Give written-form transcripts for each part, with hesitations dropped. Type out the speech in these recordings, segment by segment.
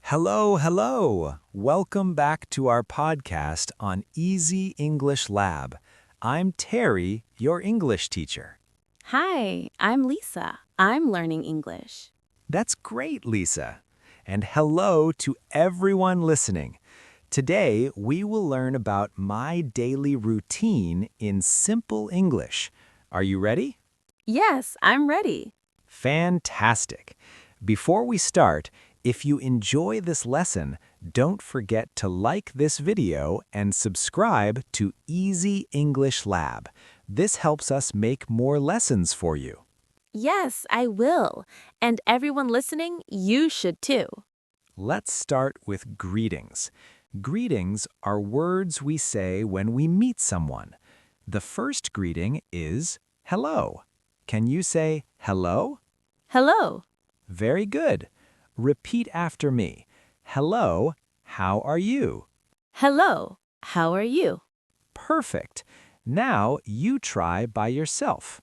Hello, hello. Welcome back to our podcast on Easy English Lab. I'm Terry, your English teacher. Hi, I'm Lisa. I'm learning English. That's great, Lisa. And hello to everyone listening. Today, we will learn about my daily routine in simple English. Are you ready? Yes, I'm ready. Fantastic. Before we start, if you enjoy this lesson, don't forget to like this video and subscribe to Easy English Lab. This helps us make more lessons for you. Yes, I will. And everyone listening, you should too. Let's start with greetings. Greetings are words we say when we meet someone. The first greeting is hello. Can you say hello? Hello. Very good. Repeat after me. Hello, how are you? Hello. How are you? Perfect. Now you try by yourself.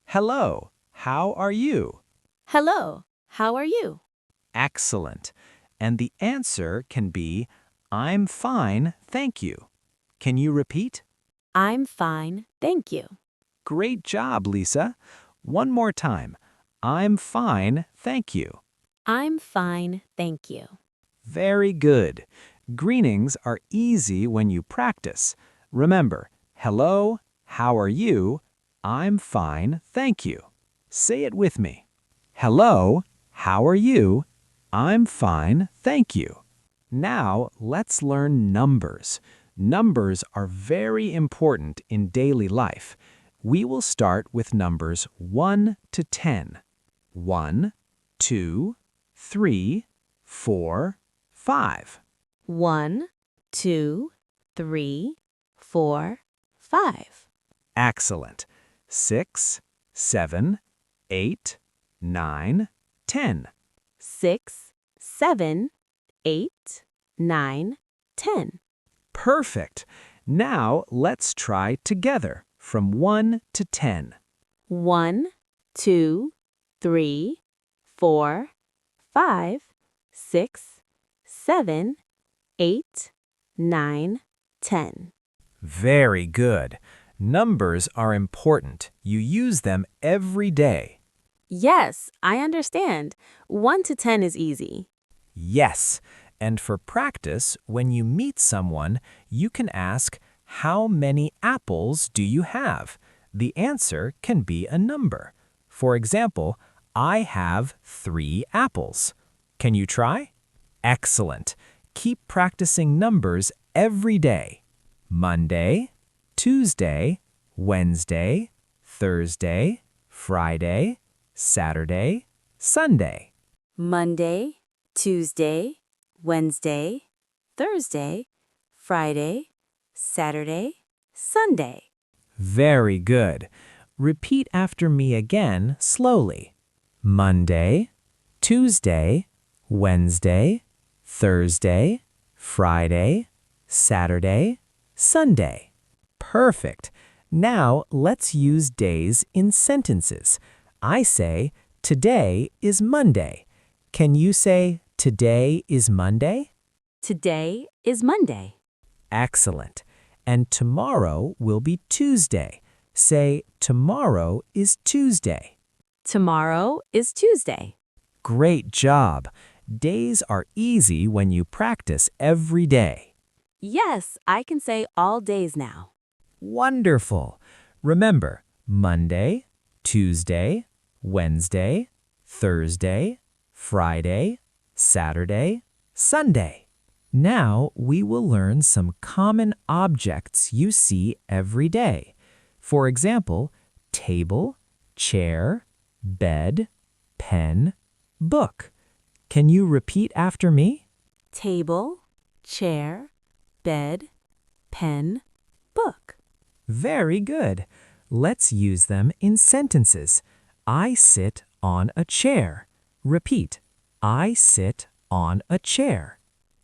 Hello, how are you? Hello. How are you? Excellent. And the answer can be, I'm fine, thank you. Can you repeat? I'm fine, thank you. Great job, Lisa. One more time. I'm fine, thank you. I'm fine, thank you. Very good. Greetings are easy when you practice. Remember, hello, how are you? I'm fine, thank you. Say it with me. Hello, how are you? I'm fine, thank you. Now, let's learn numbers. Numbers are very important in daily life. We will start with numbers 1 to 10. 1, 2, 3, 4, 5. 1, 2, 3, 4, 5. Excellent. 6, 7, 8, 9, 10. 6, 7, 8, 9, 10. Perfect. Now let's try together from 1 to 10. 1, 2, 3, 4, 5, 6, 7, 8, 9, 10. Very good. Numbers are important. You use them every day. Yes, I understand. 1 to 10 is easy. Yes. And for practice, when you meet someone, you can ask, how many apples do you have? The answer can be a number. For example, I have 3 apples. Can you try? Excellent. Keep practicing numbers every day. Monday, Tuesday, Wednesday, Thursday, Friday, Saturday, Sunday. Monday, Tuesday, Wednesday, Thursday, Friday, Saturday, Sunday. Very good. Repeat after me again slowly. Monday, Tuesday, Wednesday, Thursday, Friday, Saturday, Sunday. Perfect. Now let's use days in sentences. I say, today is Monday. Can you say, today is Monday? Today is Monday. Excellent. And tomorrow will be Tuesday. Say, tomorrow is Tuesday. Tomorrow is Tuesday. Great job. Days are easy when you practice every day. Yes, I can say all days now. Wonderful. Remember, Monday, Tuesday, Wednesday, Thursday, Friday, Saturday, Sunday. Now we will learn some common objects you see every day. For example, table, chair, bed, pen, book. Can you repeat after me? Table, chair, bed, pen, book. Very good. Let's use them in sentences. I sit on a chair. Repeat. I sit on a chair.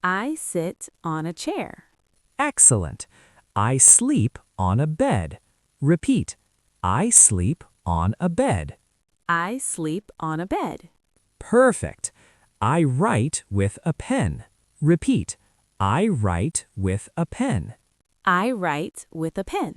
I sit on a chair. Excellent. I sleep on a bed. Repeat. I sleep on a bed. I sleep on a bed. Perfect. I write with a pen. Repeat. I write with a pen. I write with a pen.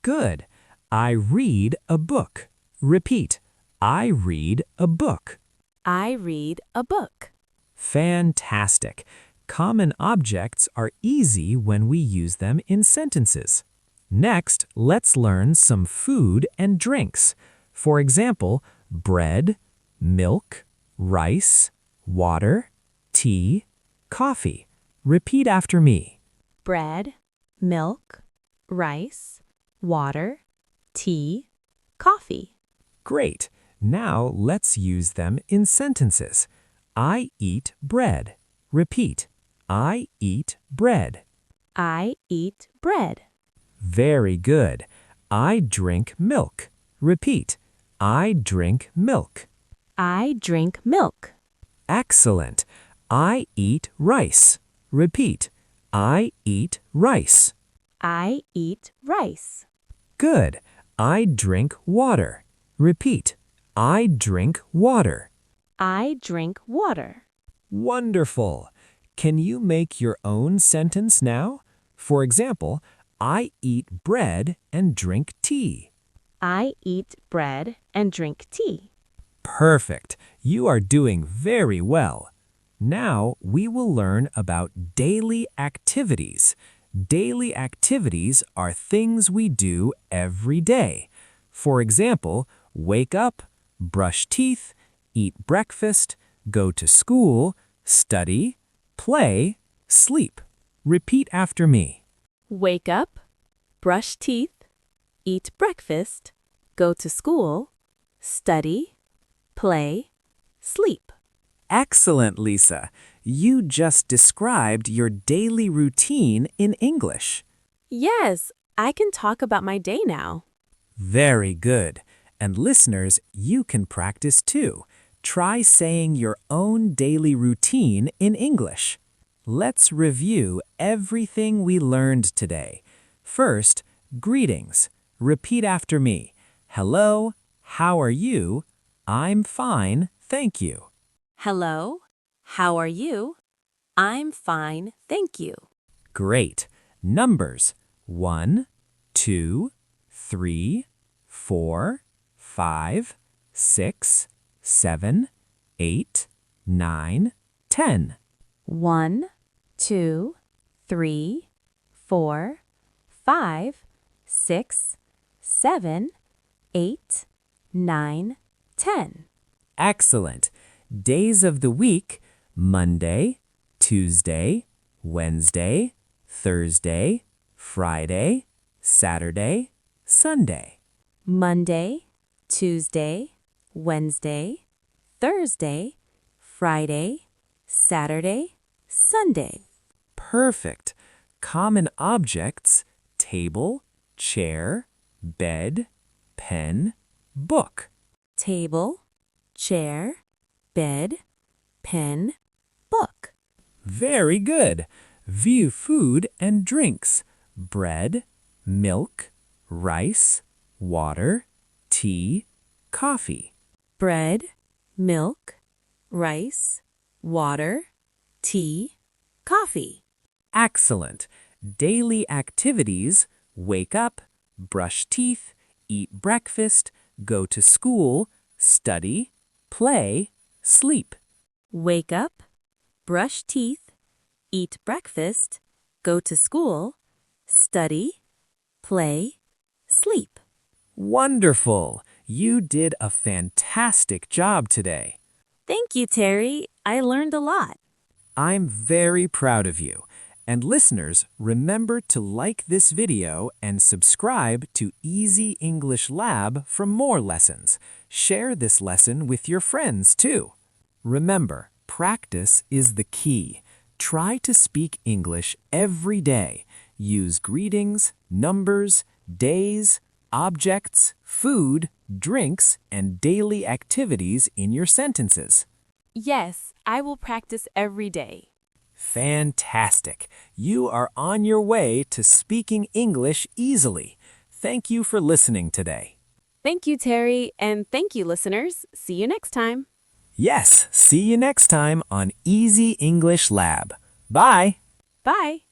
Good. I read a book. Repeat. I read a book. I read a book. Fantastic. Common objects are easy when we use them in sentences. Next, let's learn some food and drinks. For example, bread, milk, rice, water, tea, coffee. Repeat after me. Bread, milk, rice, water, tea, coffee. Great. Now let's use them in sentences. I eat bread. Repeat. I eat bread. I eat bread. Very good. I drink milk. Repeat. I drink milk. I drink milk. Excellent. I eat rice. Repeat. I eat rice. I eat rice. Good. I drink water. Repeat. I drink water. I drink water. Wonderful. Can you make your own sentence now? For example, I eat bread and drink tea. I eat bread and drink tea. Perfect. You are doing very well. Now we will learn about daily activities. Daily activities are things we do every day. For example, wake up, brush teeth, eat breakfast, go to school, study, play, sleep. Repeat after me. Wake up, brush teeth, eat breakfast, go to school, study, play, sleep. Excellent, Lisa. You just described your daily routine in English. Yes, I can talk about my day now. Very good. And listeners, you can practice too. Try saying your own daily routine in English. Let's review everything we learned today. First, greetings. Repeat after me. Hello, how are you? I'm fine, thank you. Hello, how are you? I'm fine, thank you. Great. Numbers. 1, 2, 3, 4, 5, 6, 7, 8, 9, 10. 1, 2, 3, 4, 5, 6, 7, 8, 9, 10. Excellent. Days of the week: Monday, Tuesday, Wednesday, Thursday, Friday, Saturday, Sunday. Monday, Tuesday, Wednesday, Thursday, Friday, Saturday, Sunday. Perfect. Common objects: table, chair, bed, pen, book. Table, chair, bed, pen, book. Very good. View food and drinks: bread, milk, rice, water, tea, coffee. Bread, milk, rice, water, tea, coffee. Excellent. Daily activities: wake up, brush teeth, eat breakfast, go to school, study, play, sleep. Wake up, brush teeth, eat breakfast, go to school, study, play, sleep. Wonderful. You did a fantastic job today. Thank you, Terry. I learned a lot. I'm very proud of you. And listeners, remember to like this video and subscribe to Easy English Lab for more lessons. Share this lesson with your friends too. Remember, practice is the key. Try to speak English every day. Use greetings, numbers, days, objects, food, drinks, and daily activities in your sentences. Yes, I will practice every day. Fantastic! You are on your way to speaking English easily. Thank you for listening today. Thank you, Terry, and thank you, listeners. See you next time. Yes, see you next time on Easy English Lab. Bye! Bye.